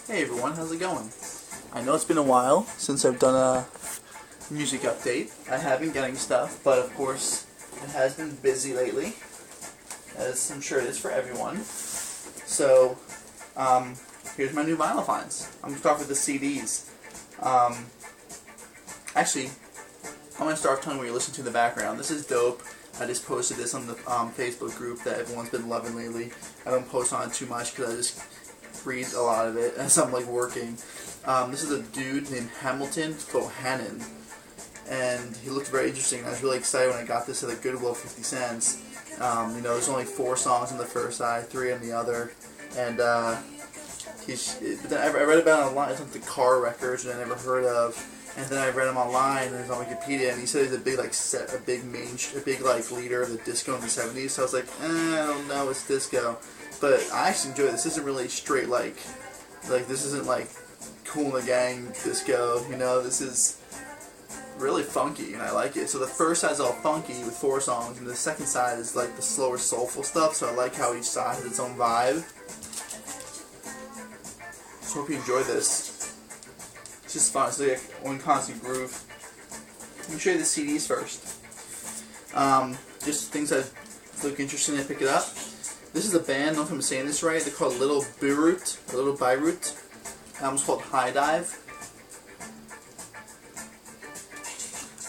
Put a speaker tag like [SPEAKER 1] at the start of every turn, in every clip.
[SPEAKER 1] Hey everyone, how's it going? I know it's been a while since I've done a music update. I have been getting stuff, but of course it has been busy lately, as I'm sure it is for everyone. So, here's my new vinyl finds. I'm going to start with the CDs. Actually, I'm going to start telling you what you're listening to in the background. This is dope. I just posted this on the Facebook group that everyone's been loving lately. I don't post on it too much because I just read a lot of it as I'm like working. This is a dude named Hamilton Bohannon, and he looked very interesting. I was really excited when I got this at the Goodwill 50 cents. There's only 4 songs on the first side, 3 on the other, and I read about it online. It's on the Car Records, and I never heard of. And then I read him online, and he's on Wikipedia, and he said he's a big leader of the disco in the 70s. So I was like, I don't know, it's disco. But I actually enjoy this. This isn't really straight like this isn't like Kool and the Gang disco. This is really funky, and I like it. So the first side is all funky with 4 songs, and the second side is like the slower, soulful stuff. So I like how each side has its own vibe. So hope you enjoy this. It's just fun. It's like one constant groove. Let me show you the CDs first. Just things that look interesting to pick it up. This is a band, I don't know if I'm saying this right, they're called Little Beirut, or Little Beirut. The album's called High Dive.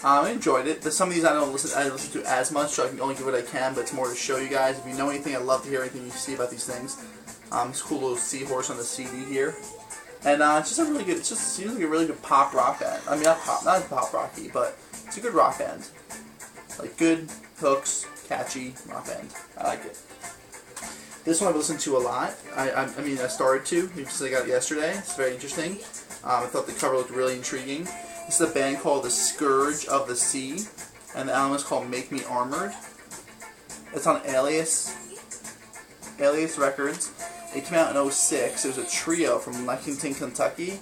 [SPEAKER 1] I enjoyed it. Some of these I don't listen to as much, so I can only give what I can, but it's more to show you guys. If you know anything, I'd love to hear anything you see about these things. It's a cool little seahorse on the CD here. And it's just a really good, it just seems like a really good pop rock band. I mean, not pop rocky, but it's a good rock band. Like good hooks, catchy rock band. I like it. This one I've listened to a lot. I started to, because I got it yesterday. It's very interesting. I thought the cover looked really intriguing. This is a band called The Scourge of the Sea, and the album is called Make Me Armored. It's on Alias Records. It came out in 2006. It was a trio from Lexington, Kentucky,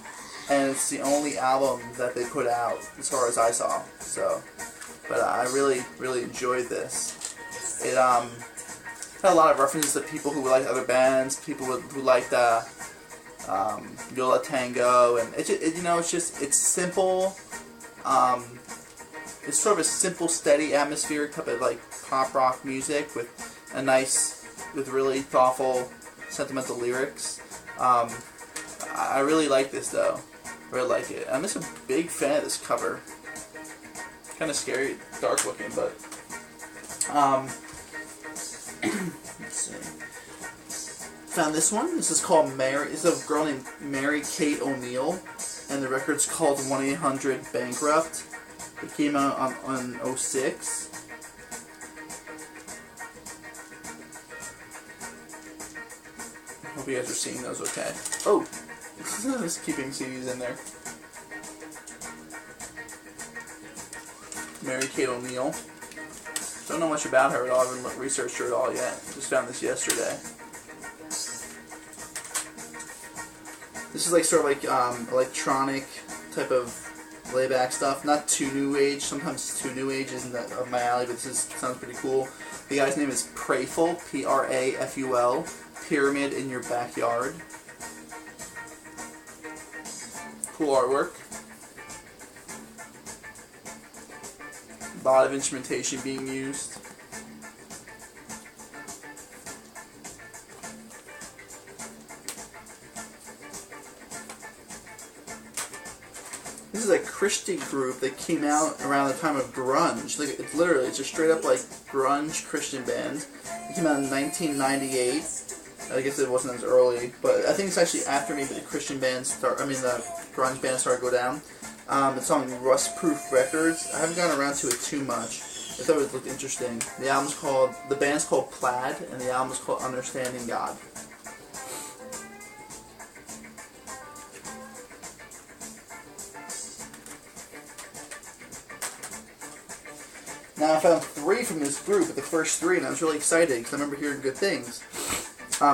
[SPEAKER 1] and it's the only album that they put out, as far as I saw. But I really, really enjoyed this. It had a lot of references to people who like other bands, people who liked Yo La Tengo, and it's simple. It's sort of a simple, steady, atmospheric type of like pop rock music with really thoughtful, sentimental lyrics. I really like this though. I really like it. I'm just a big fan of this cover. Kind of scary, dark looking, but let's see. Found this one. This is called Mary. It's a girl named Mary Kate O'Neill, and the record's called 1-800-Bankrupt. It came out on 2006. Hope you guys are seeing those okay. Oh, just keeping CDs in there. Mary Kate O'Neill. Don't know much about her at all. I haven't researched her at all yet. Just found this yesterday. This is like sort of like electronic type of layback stuff. Not too new age. Sometimes too new age isn't that of my alley, but this sounds pretty cool. The guy's name is Prayful, Praful. Pyramid in Your Backyard. Cool artwork. A lot of instrumentation being used. This is a Christian group that came out around the time of grunge. Like it's a straight up like grunge Christian band. It came out in 1998. I guess it wasn't as early, but I think it's actually after maybe the grunge bands started to go down. It's on Rustproof Records. I haven't gotten around to it too much. I thought it looked interesting. The band's called Plaid, and the album is called Understanding God. Now I found 3 from this group, the first 3, and I was really excited because I remember hearing good things.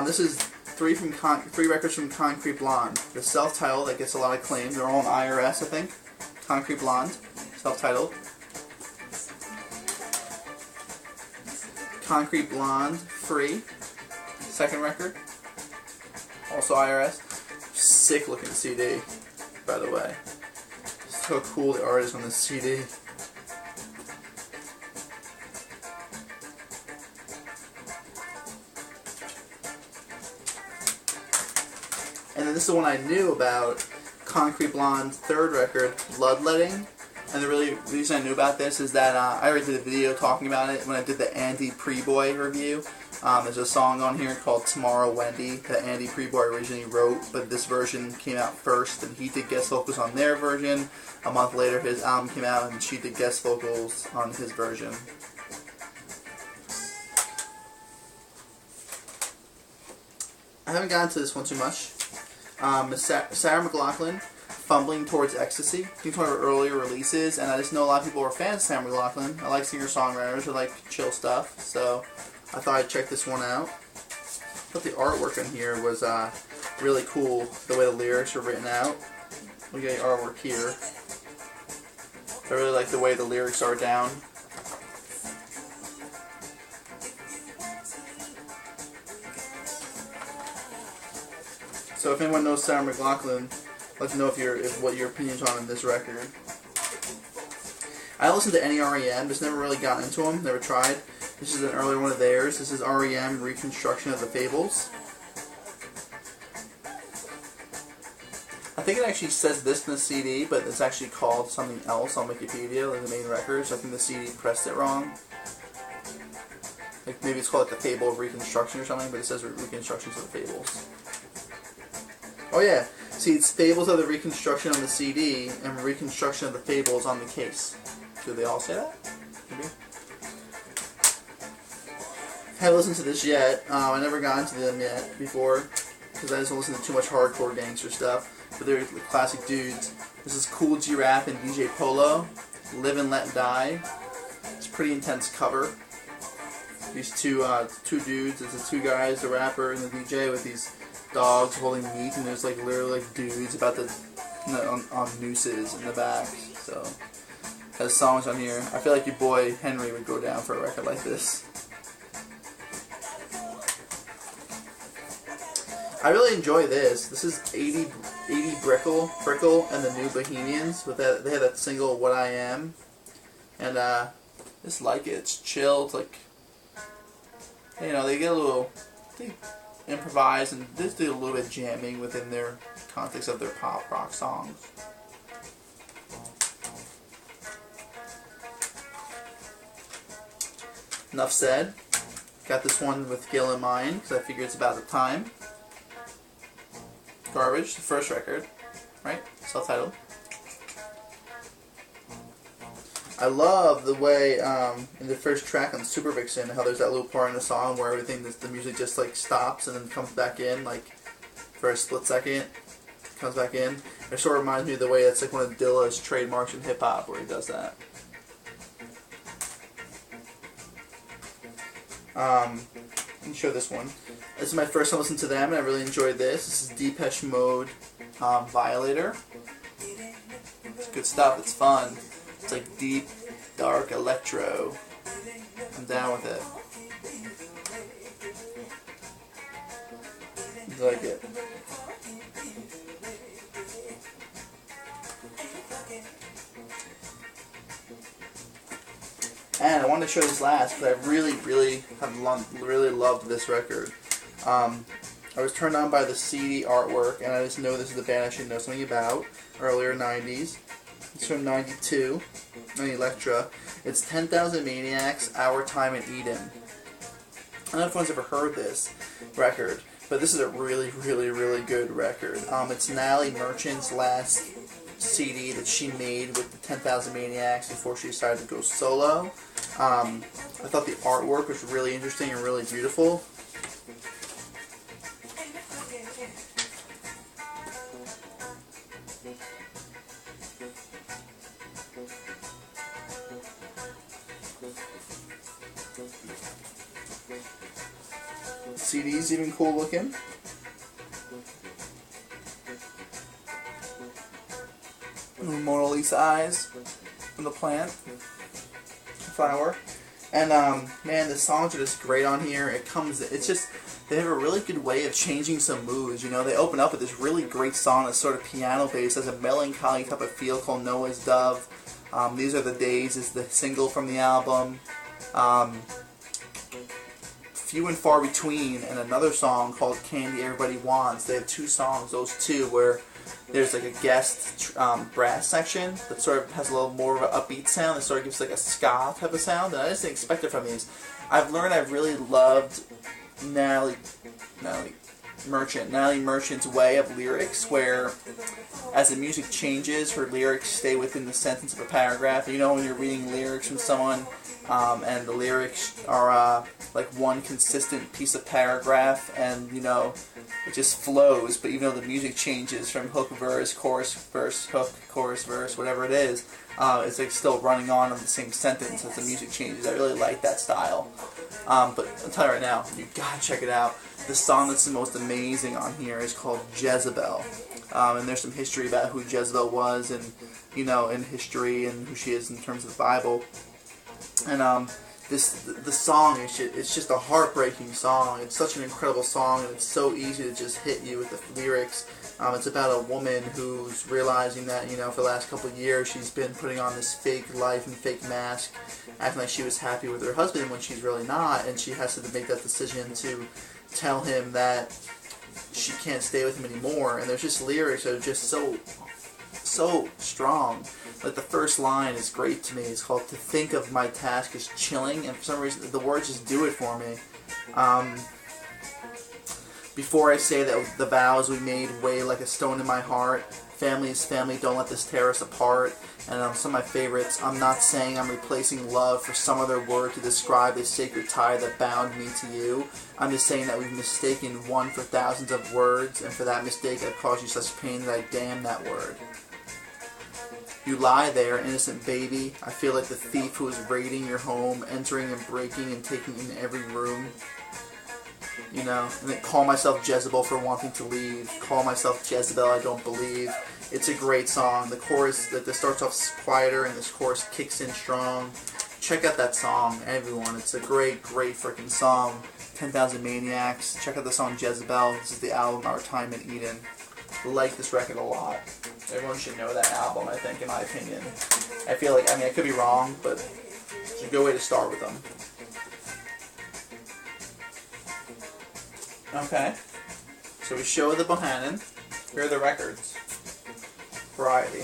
[SPEAKER 1] This is 3 records from Concrete Blonde. The self-titled that gets a lot of acclaim. They're all on IRS, I think. Concrete Blonde, self-titled. Concrete Blonde, Free, second record. Also IRS. Sick looking CD, by the way. Just how cool the art is on this CD. And then this is the one I knew about, Concrete Blonde's third record, Bloodletting. And the reason I knew about this is that I already did a video talking about it when I did the Andy Preboy review. There's a song on here called Tomorrow Wendy that Andy Preboy originally wrote, but this version came out first, and he did guest vocals on their version. A month later, his album came out, and she did guest vocals on his version. I haven't gotten to this one too much. Sarah McLachlan, Fumbling Towards Ecstasy. I think it's one of her earlier releases, and I just know a lot of people are fans of Sarah McLachlan. I like singer-songwriters, I like chill stuff, so I thought I'd check this one out. I thought the artwork in here was really cool, the way the lyrics are written out. Look at the artwork here. I really like the way the lyrics are down. So if anyone knows Sarah McLachlan, let me know what your opinions on this record. I listened to any REM, just never really got into them, never tried. This is an earlier one of theirs. This is REM Reconstruction of the Fables. I think it actually says this in the CD, but it's actually called something else on Wikipedia, like the main records. I think the CD pressed it wrong. Like maybe it's called like the Fable of Reconstruction or something, but it says Reconstructions of the Fables. Oh yeah, see, it's Fables of the Reconstruction on the CD and Reconstruction of the Fables on the case. Do they all say that? Maybe. I haven't listened to this yet. I never got into them yet before because I just don't listen to too much hardcore gangster stuff. But they're classic dudes. This is Kool G Rap and DJ Polo, Live and Let Die. It's a pretty intense cover. These two dudes, it's the two guys, the rapper and the DJ, with these dogs holding meat, and there's like literally like dudes about to on nooses in the back. So has songs on here. I feel like your boy Henry would go down for a record like this. I really enjoy this. This is 80 Brickle and the New Bohemians. With that, they had that single "What I Am," and just like it. It's chill. It's like, you know, they get a little. They improvise and just do a little bit of jamming within their context of their pop rock songs. Enough said. Got this one with Gil in mind because I figure it's about the time. Garbage, the first record, right? Self-titled. I love the way in the first track on Super Vixen, how there's that little part in the song where everything, the music just like stops and then comes back in, like for a split second, comes back in. It sort of reminds me of the way that's like one of Dilla's trademarks in hip hop, where he does that. Let me show this one. This is my first time listening to them, and I really enjoyed this. This is Depeche Mode, Violator. It's good stuff. It's fun. It's like deep, dark electro. I'm down with it. I like it. And I wanted to show this last because I really loved this record. I was turned on by the CD artwork, and I just know this is a band I should know something about. Earlier 90s. It's from 92 on Elektra. It's 10,000 Maniacs, Our Time in Eden. I don't know if anyone's ever heard this record, but this is a really good record. It's Natalie Merchant's last CD that she made with the 10,000 Maniacs before she decided to go solo. I thought the artwork was really interesting and really beautiful. The CD's even cool looking. Little Mona Lisa eyes from the plant. Flower. And man, the songs are just great on here. It's just, they have a really good way of changing some moods. You know, they open up with this really great song that's sort of piano based, has a melancholy type of feel called Noah's Dove. These Are the Days is the single from the album. Few and Far Between, and another song called Candy Everybody Wants. They have two songs, those two, where there's like a guest brass section that sort of has a little more of an upbeat sound. That sort of gives like a ska type of sound, and I just didn't expect it from these. I've learned I've really loved Natalie Merchant's way of lyrics, where as the music changes, her lyrics stay within the sentence of a paragraph. You know, when you're reading lyrics from someone, and the lyrics are like one consistent piece of paragraph, and you know, it just flows. But even though the music changes from hook, verse, chorus, verse, hook, chorus, verse, whatever it is, it's like still running on in the same sentence as the music changes. I really like that style. But I'll tell you right now, you gotta check it out. The song that's the most amazing on here is called Jezebel. And there's some history about who Jezebel was, and you know, in history, and who she is in terms of the Bible. And the song is it's just a heartbreaking song. It's such an incredible song, and it's so easy to just hit you with the lyrics. It's about a woman who's realizing that, you know, for the last couple of years she's been putting on this fake life and fake mask, acting like she was happy with her husband when she's really not, and she has to make that decision to tell him that she can't stay with him anymore. And there's just lyrics that are just so strong. Like the first line is great to me. It's called "To Think of My Task is Chilling," and for some reason the words just do it for me. Before I say that the vows we made weigh like a stone in my heart. Family is family, don't let this tear us apart. And some of my favorites, I'm not saying I'm replacing love for some other word to describe the sacred tie that bound me to you. I'm just saying that we've mistaken one for thousands of words, and for that mistake I've caused you such pain that I damn that word. You lie there, innocent baby. I feel like the thief who is raiding your home, entering and breaking and taking in every room. You know, and then call myself Jezebel for wanting to leave. Call myself Jezebel, I don't believe. It's a great song. The chorus that starts off quieter and this chorus kicks in strong. Check out that song, everyone. It's a great, great freaking song. 10,000 Maniacs. Check out the song Jezebel. This is the album Our Time in Eden. I like this record a lot. Everyone should know that album, I think, in my opinion. I feel like, I mean, I could be wrong, but it's a good way to start with them. Okay, so we show the Bohannon. Here are the records. Variety.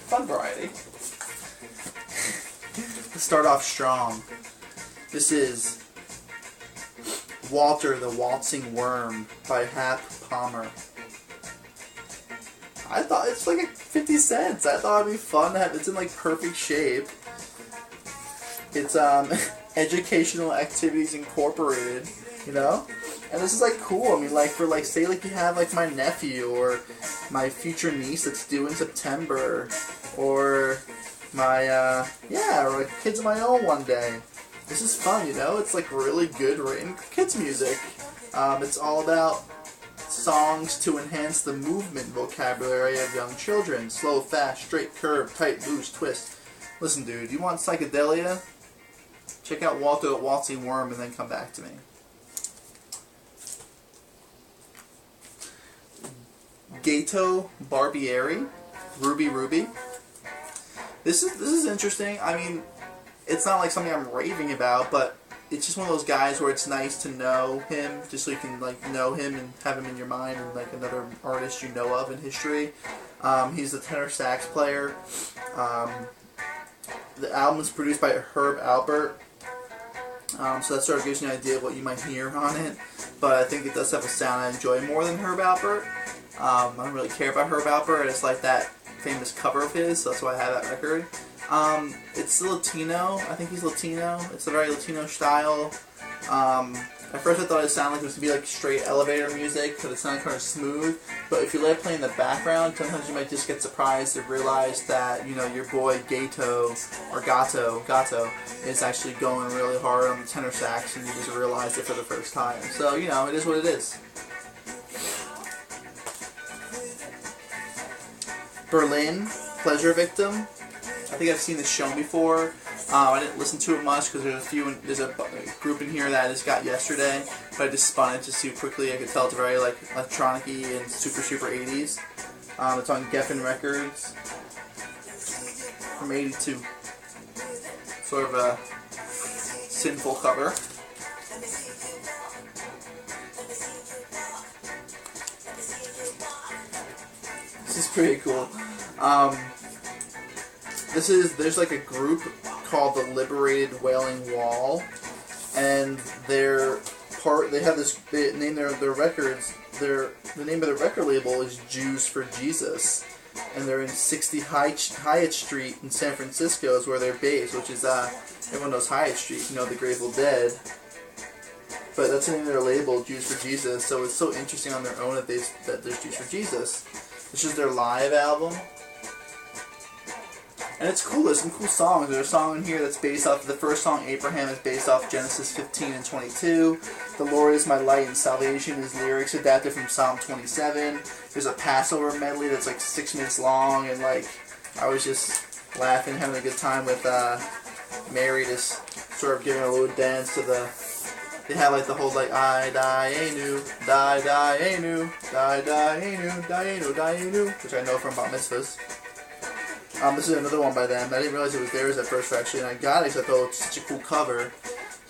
[SPEAKER 1] Fun variety. Let's start off strong. This is Walter the Waltzing Worm by Hap Palmer. I thought it's like 50 cents. I thought it'd be fun to have. It's in like perfect shape. It's Educational Activities Incorporated, you know? And this is like cool. I mean, like for like, say like you have like my nephew or my future niece that's due in September, or my or like kids of my own one day. This is fun, you know? It's like really good written kids music. It's all about songs to enhance the movement vocabulary of young children. Slow, fast, straight, curve, tight, loose, twist. Listen, dude, you want psychedelia? Check out Walter the Waltzing Worm and then come back to me. Gato Barbieri, Ruby Ruby. This is interesting. I mean, it's not like something I'm raving about, but it's just one of those guys where it's nice to know him, just so you can like know him and have him in your mind, and like another artist you know of in history. He's the tenor sax player. The album is produced by Herb Alpert, so that sort of gives you an idea of what you might hear on it. But I think it does have a sound I enjoy more than Herb Alpert. I don't really care about Herb Alpert. I just like that famous cover of his, so that's why I have that record. It's Latino. I think he's Latino. It's a very Latino style. At first I thought it sounded like it was going to be like straight elevator music, but it sounded kind of smooth. But if you let it play in the background, sometimes you might just get surprised to realize that, you know, your boy Gato is actually going really hard on the tenor sax, and you just realized it for the first time. So, you know, it is what it is. Berlin, Pleasure Victim. I think I've seen this shown before. I didn't listen to it much because there's a group in here that I just got yesterday, but I just spun it to see quickly. I could tell it's very like electronic-y and super 80s. It's on Geffen Records from '82. Sort of a sinful cover. This is pretty cool. There's like a group called the Liberated Wailing Wall, and they name their records. The name of the record label is Jews for Jesus, and they're in 60 Hyatt Street in San Francisco is where they're based, which is everyone knows Hyatt Street, you know, the Grateful Dead. But that's the name of their label, Jews for Jesus. So it's so interesting on their own that there's Jews for Jesus. This is their live album. And it's cool, there's some cool songs. There's a song in here that's based off, the first song, Abraham, is based off Genesis 15 and 22. The Lord is my light and salvation is lyrics adapted from Psalm 27. There's a Passover medley that's like 6 minutes long, and like, I was just laughing, having a good time with Mary, just sort of giving a little dance to the, they have like the whole like, I die anu, die anu, die anu, die anu, which I know from Bat Mitzvahs. This is another one by them. I didn't realize it was theirs at first, actually, and I got it because I thought it was such a cool cover.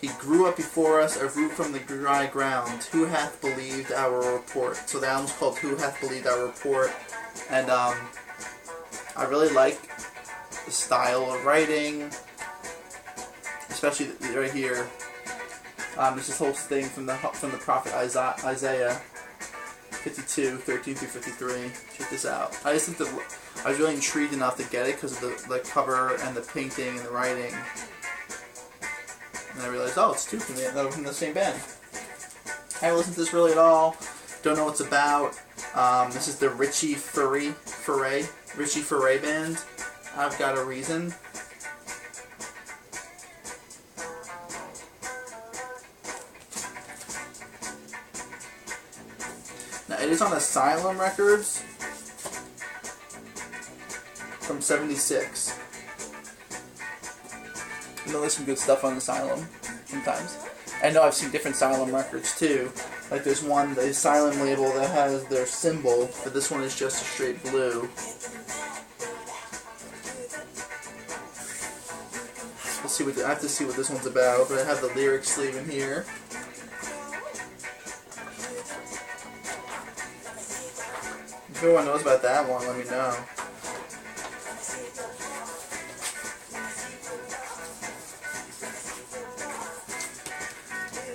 [SPEAKER 1] He grew up before us, a root from the dry ground. Who hath believed our report? So the album's called Who Hath Believed Our Report. And I really like the style of writing, especially right here. There's this whole thing from the prophet Isaiah 52, 13 through 53. Check this out. I just think that I was really intrigued enough to get it because of the cover and the painting and the writing. And I realized, oh, it's two from the same band. I haven't listened to this really at all. Don't know what it's about. This is the Richie Furay band. I've Got a Reason. Now, it is on Asylum Records from '76. I know there's some good stuff on Asylum sometimes. I know I've seen different Asylum records too. Like there's one, the Asylum label that has their symbol, but this one is just a straight blue. Let's see I have to see what this one's about, but I have the lyric sleeve in here. If anyone knows about that one, let me know.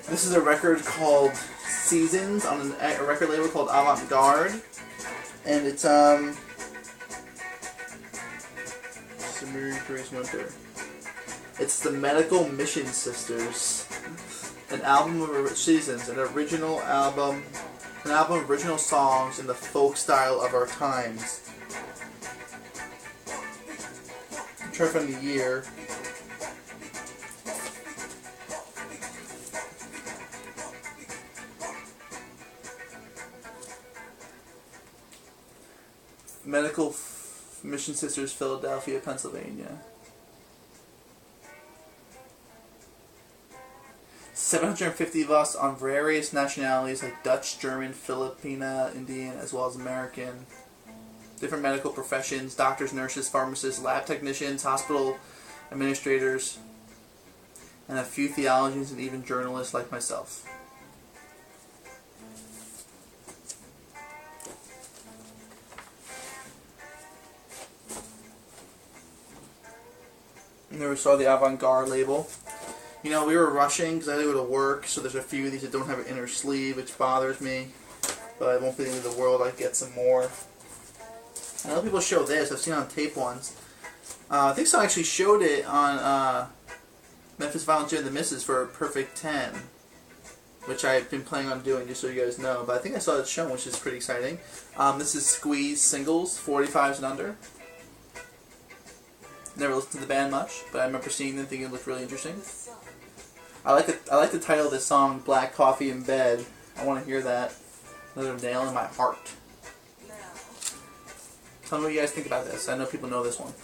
[SPEAKER 1] This is a record called Seasons on a record label called Avant Garde, and it's Summer, Grace, Winter. It's the Medical Mission Sisters, an album of Seasons, an album of original songs in the folk style of our times. I'm trying to find the year. Medical Mission Sisters, Philadelphia, Pennsylvania. 750 of us on various nationalities like Dutch, German, Filipina, Indian, as well as American. Different medical professions, doctors, nurses, pharmacists, lab technicians, hospital administrators, and a few theologians and even journalists like myself. Never saw the Avant Garde label. You know, we were rushing because I had to go to work, so there's a few of these that don't have an inner sleeve, which bothers me. But it won't be the end of the world. I get some more. I know people show this. I've seen it on tape once. I think someone actually showed it on Memphis Volunteer and the Misses for a Perfect 10, which I've been planning on doing, just so you guys know. But I think I saw it shown, which is pretty exciting. This is Squeeze Singles, 45s and under. Never listened to the band much, but I remember seeing them, thinking it looked really interesting. I like the title of this song, Black Coffee in Bed. I want to hear that. Another nail in my heart. Tell me what you guys think about this. I know people know this one.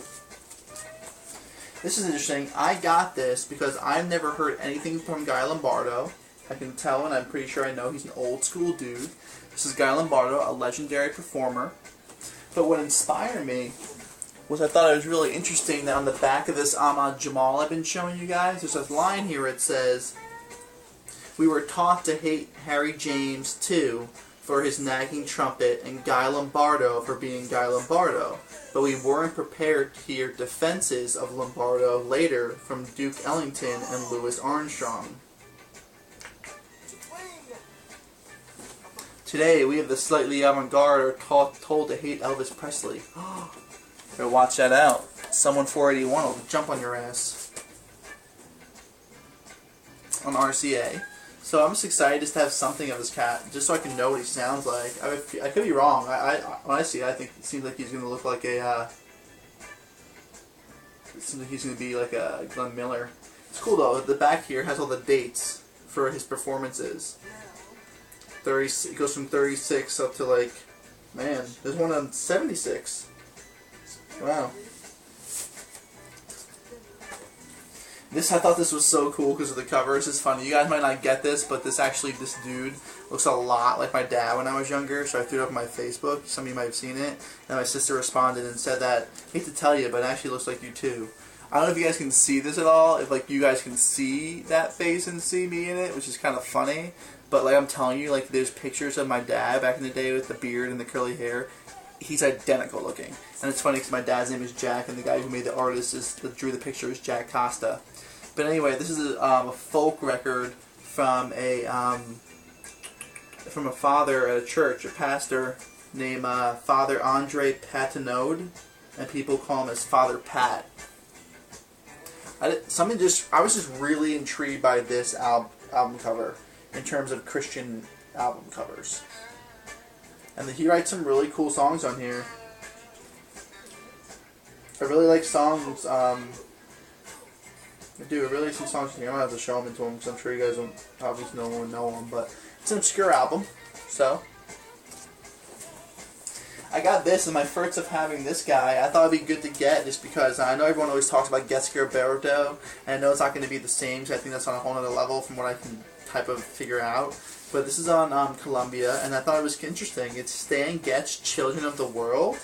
[SPEAKER 1] This is interesting. I got this because I've never heard anything from Guy Lombardo. I can tell, and I'm pretty sure I know he's an old school dude. This is Guy Lombardo, a legendary performer. But what inspired me was I thought it was really interesting that on the back of this Ahmad Jamal I've been showing you guys, there's a line here. It says, "We were taught to hate Harry James too for his nagging trumpet and Guy Lombardo for being Guy Lombardo, but we weren't prepared to hear defenses of Lombardo later from Duke Ellington and Louis Armstrong. Today we have the slightly avant-garde are told to hate Elvis Presley." Better watch that out. Someone 481 will jump on your ass on RCA. So I'm just excited just to have something of this cat, just so I can know what he sounds like. I could be wrong. When I see it, I think it seems like he's going to look like a. It seems like he's going to be like a Glenn Miller. It's cool though. The back here has all the dates for his performances. It goes from 36 up to like, man, there's one on 76. Wow. I thought this was so cool because of the cover. It's just funny. You guys might not get this, but this dude looks a lot like my dad when I was younger, so I threw it up on my Facebook. Some of you might have seen it. And my sister responded and said that, "I hate to tell you, but it actually looks like you too." I don't know if you guys can see this at all, if like you guys can see that face and see me in it, which is kind of funny. But like I'm telling you, like there's pictures of my dad back in the day with the beard and the curly hair. He's identical looking. And it's funny because my dad's name is Jack, and the guy who made the artist that drew the picture is Jack Costa. But anyway, this is a folk record from a father at a church, a pastor named Father Andre Patinode, and people call him as Father Pat. I was just really intrigued by this album cover in terms of Christian album covers, and he writes some really cool songs on here. I really like songs. I really like some songs here. I'm gonna have to show them to him because I'm sure you guys don't obviously know them, but it's an obscure album. So I got this in my first of having this guy. I thought it'd be good to get just because I know everyone always talks about Getsker Berto, and I know it's not going to be the same, so I think that's on a whole other level from what I can type of figure out. But this is on Columbia, and I thought it was interesting. It's Stan Getz, Children of the World,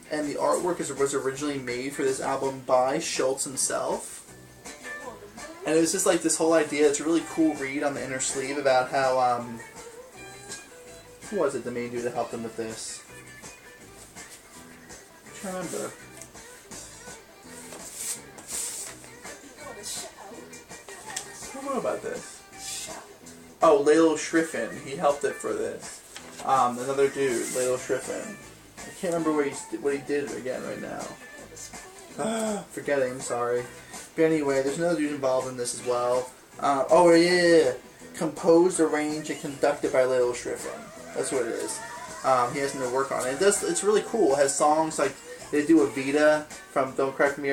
[SPEAKER 1] and the artwork was originally made for this album by Schultz himself. And it was just like this whole idea. It's a really cool read on the inner sleeve about how, who was it, the main dude that helped him with this? I can't remember. I don't know about this. Oh, Laylo Schriffen. He helped it for this. Another dude, Laylo Schriffen. I can't remember what he did again right now. Forgetting, I'm sorry. But anyway, there's another dude involved in this as well. Oh yeah. Composed, arranged, and conducted by Laylo Schriffen. That's what it is. He has to work on it. It's really cool. It has songs like they do Evita from Don't Cry For Me,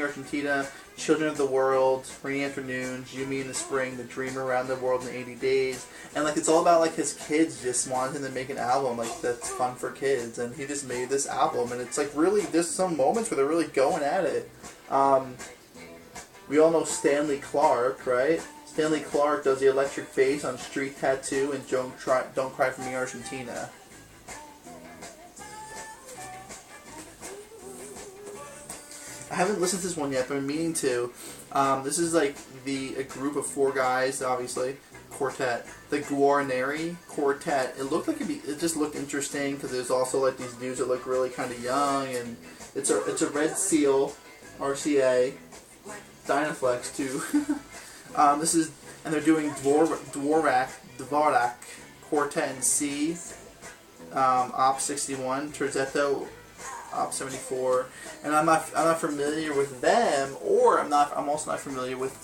[SPEAKER 1] Argentina, Children of the World, Rainy Afternoons, You, Me in the Spring, The Dream Around the World in 80 Days, and like it's all about like his kids just wanting to make an album like that's fun for kids, and he just made this album, and it's like really there's some moments where they're really going at it. We all know Stanley Clarke, right? Stanley Clarke does the electric bass on Street Tattoo and Don't Cry For Me, Argentina. I haven't listened to this one yet, but I'm meaning to. This is like a group of 4 guys, obviously, quartet. The Guarneri Quartet. It just looked interesting because there's also like these dudes that look really kind of young, and it's a Red Seal, RCA, Dynaflex too. And they're doing Dvorak Quartet in C, Op 61, Terzetto, Op 74, and I'm not familiar with them, or I'm also not familiar with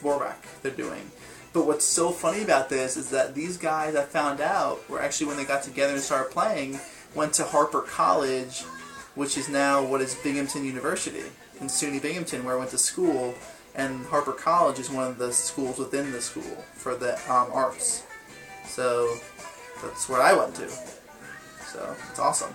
[SPEAKER 1] Dvorak they're doing. But what's so funny about this is that these guys, I found out, were actually when they got together and started playing, went to Harper College, which is now what is Binghamton University in SUNY Binghamton, where I went to school. And Harper College is one of the schools within the school for the arts. So that's where I went to. So it's awesome.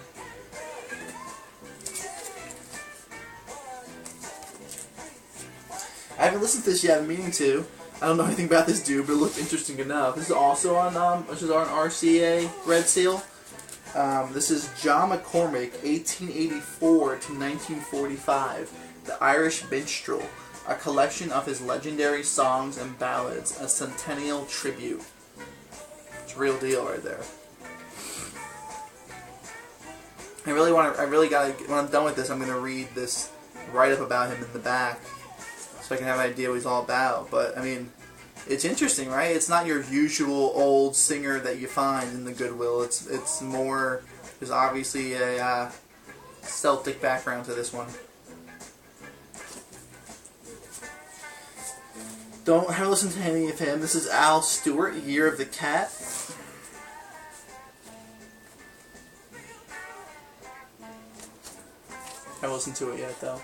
[SPEAKER 1] I haven't listened to this yet. I'm meaning to. I don't know anything about this dude, but it looked interesting enough. This is also on RCA Red Seal. This is John McCormick, 1884 to 1945, The Irish Minstrel, a collection of his legendary songs and ballads, a centennial tribute. It's a real deal right there. I really gotta, when I'm done with this, I'm gonna read this write-up about him in the back, so I can have an idea what he's all about. But, I mean, it's interesting, right? It's not your usual old singer that you find in the Goodwill. It's more, there's obviously a Celtic background to this one. Don't have listened to any of him. This is Al Stewart, Year of the Cat. I haven't listened to it yet, though.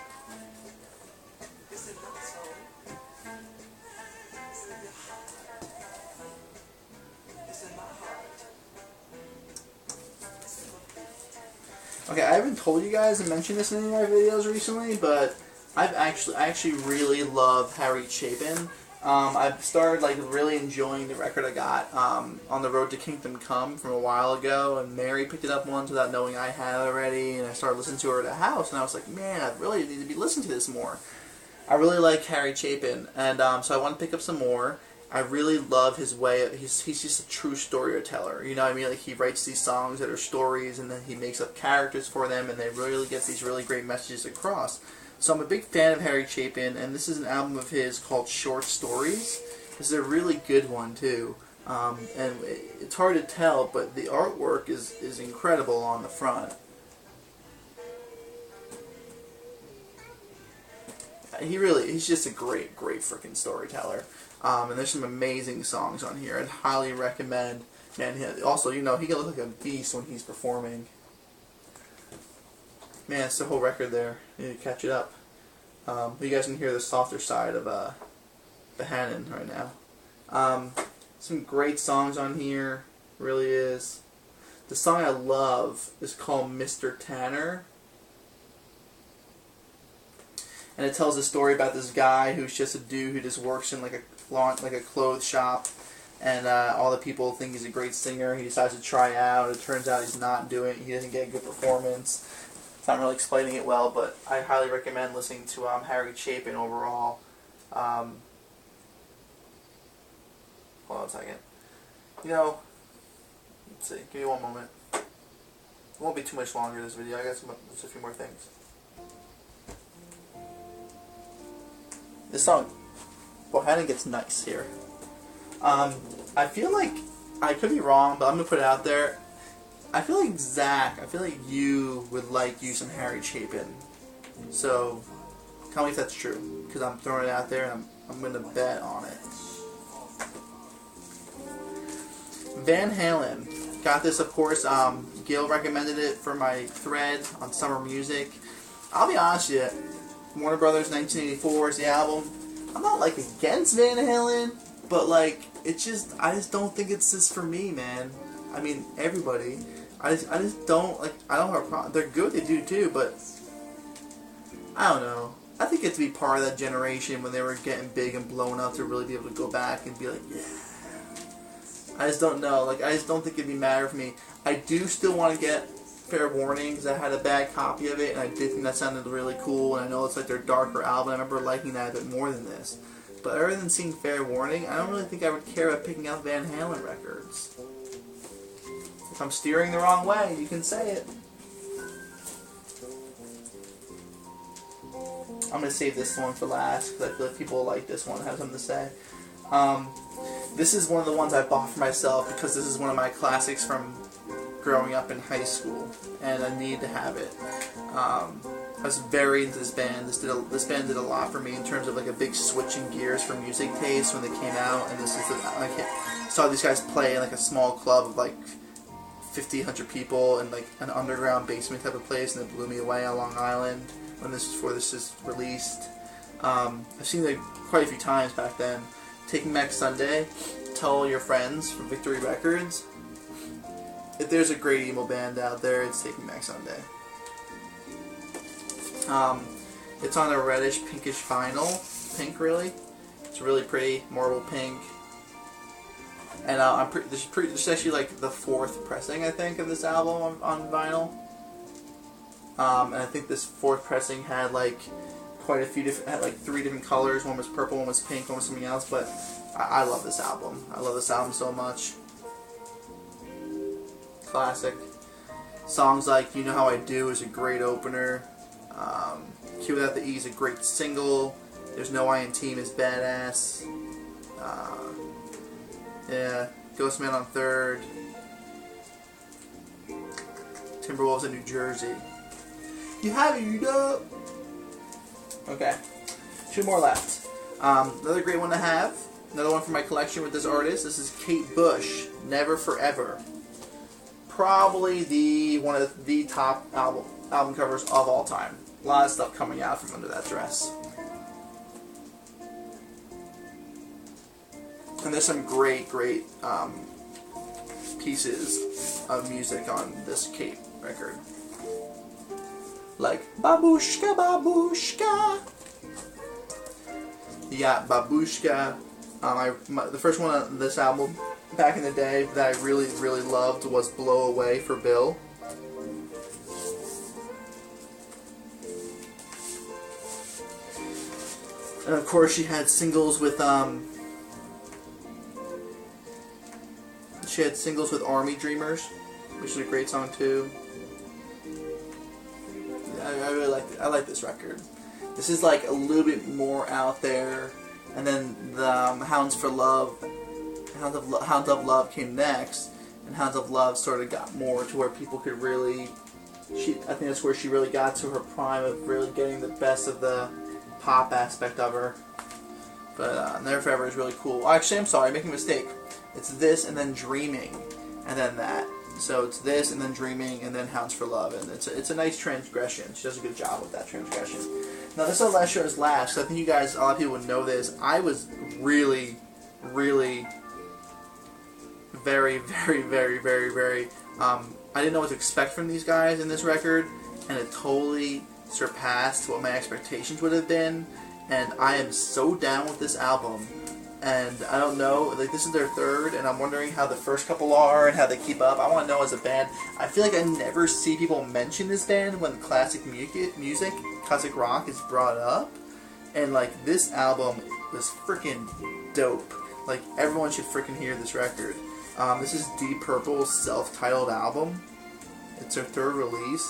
[SPEAKER 1] Okay, I haven't told you guys and mentioned this in any of my videos recently, but I actually really love Harry Chapin. I've started really enjoying the record I got on the Road to Kingdom Come from a while ago, and Mary picked it up once without knowing I had already, and I started listening to her at the house, and I was like, man, I really need to be listening to this more. I really like Harry Chapin, and so I want to pick up some more. I really love his way. He's just a true storyteller. You know what I mean? Like, he writes these songs that are stories, and then he makes up characters for them, and they really get these really great messages across. So I'm a big fan of Harry Chapin, and this is an album of his called Short Stories. This is a really good one, too. And it's hard to tell, but the artwork is incredible on the front. He's just a great freaking storyteller. And there's some amazing songs on here. I'd highly recommend. Man, also, you know, he can look like a beast when he's performing. Man, it's the whole record there. You need to catch it up. But you guys can hear the softer side of Bohannon right now. Some great songs on here. Really is. The song I love is called Mr. Tanner. And it tells a story about this guy who's just a dude who just works in like a clothes shop, and all the people think he's a great singer. He decides to try out. It turns out he's not doing it. He doesn't get a good performance. It's not really explaining it well, but I highly recommend listening to Harry Chapin overall. Hold on a second. You know, let's see. Give me one moment. It won't be too much longer, this video. I got just a few more things. This song, Bohannon gets nice here. I feel like, I could be wrong, but I'm going to put it out there. I feel like Zach, you would like you some Harry Chapin. So, tell me if that's true, because I'm throwing it out there and I'm going to bet on it. Van Halen. Got this, of course. Gil recommended it for my thread on Summer Music. I'll be honest with you, Warner Brothers 1984 is the album. I'm not against Van Halen, but I just don't think it's just for me, man. I mean, everybody. I just don't I don't have a problem. They're good, they do too, but I don't know. I think it's to be part of that generation when they were getting big and blown up to really be able to go back and be like, yeah. I just don't know. I just don't think it'd be matter for me. I do still want to get Fair Warning because I had a bad copy of it, and I did think that sounded really cool. And I know it's their darker album. I remember liking that a bit more than this. But other than seeing Fair Warning, I don't really think I would care about picking out Van Halen records. If I'm steering the wrong way, you can say it. I'm going to save this one for last because I feel like people will like this one and have something to say. This is one of the ones I bought for myself because this is one of my classics from growing up in high school, and I need to have it. I was very into this band. This band did a lot for me in terms of a big switch in gears for music taste when they came out, and this is I saw these guys play in a small club of 50, 100 people in an underground basement type of place, and it blew me away on Long Island before this is released. I've seen it quite a few times back then. Taking Back Sunday, tell all your friends from Victory Records. If there's a great emo band out there, it's Taking Back Sunday. It's on a reddish pinkish vinyl. pink, really. It's really pretty, marble pink. And this is actually like the 4th pressing, I think, of this album on vinyl. And I think this 4th pressing had like quite a few different, had like 3 different colors. One was purple, one was pink, one was something else. But I love this album. I love this album so much. Classic. Songs like You Know How I Do is a great opener. Q Without the E is a great single. There's No I in Team is badass. Yeah, Ghost Man on 3rd. Timberwolves in New Jersey. You have it, you know. Okay, 2 more left. Another great one to have. Another one from my collection with this artist. This is Kate Bush, Never Forever. Probably one of the top album covers of all time. A lot of stuff coming out from under that dress. And there's some great pieces of music on this Kate record. Like Babushka, Babushka. Yeah, Babushka. The first one on this album back in the day that I really loved was Blow Away for Bill. And of course she had singles with Army Dreamers, which is a great song too. I really like it. I like this record. This is like a little bit more out there. And then the Hounds of Love came next, and Hounds of Love sort of got more to where people could really. I think that's where she really got to her prime of really getting the best of the pop aspect of her. But Never Forever is really cool. Actually, I'm sorry, I'm making a mistake. It's this and then Dreaming, and then that. So it's this and then Dreaming and then Hounds for Love, and it's a nice transgression. She does a good job with that transgression. Now this is last show is last. So I think you guys, a lot of people would know this. I was really, very. I didn't know what to expect from these guys in this record, and it totally surpassed what my expectations would have been. And I am so down with this album. And I don't know, like this is their 3rd, and I'm wondering how the first couple are and how they keep up. I want to know as a band. I feel like I never see people mention this band when classic music, classic rock is brought up. And like this album was freaking dope. Like everyone should freaking hear this record. This is Deep Purple's self-titled album. It's their 3rd release.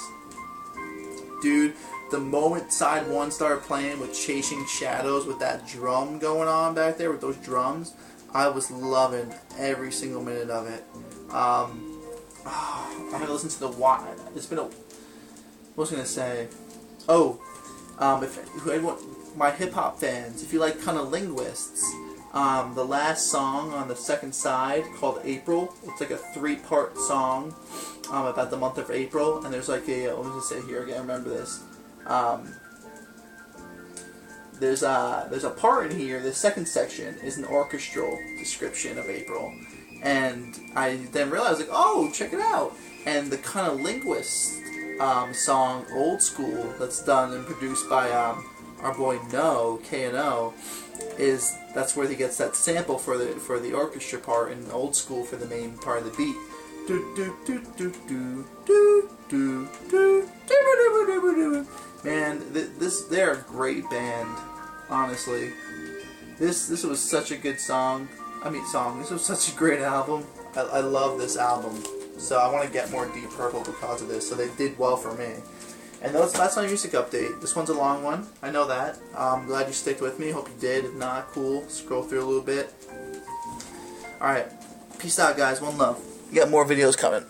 [SPEAKER 1] Dude, the moment side 1 started playing with Chasing Shadows with that drum going on back there with those drums, I was loving every single minute of it. I had to listen to it's been a. What was I gonna say? Oh, my hip hop fans, if you like kind of linguists, the last song on the 2nd side called April. It's like a 3-part song about the month of April, and there's like a. What was I say here again? Remember this. There's a part in here. The 2nd section is an orchestral description of April, and I then realized like, oh, check it out. And the kind of linguist song Old School that's done and produced by our boy No K&O that's where he gets that sample for the orchestra part in Old School for the main part of the beat. Man, they're a great band, honestly. This was such a good song. This was such a great album. I love this album. So I want to get more Deep Purple because of this. So they did well for me. And that's my music update. This one's a long one. I know that. I'm glad you sticked with me. Hope you did. If not, cool. Scroll through a little bit. Alright. Peace out, guys. One love. We got more videos coming.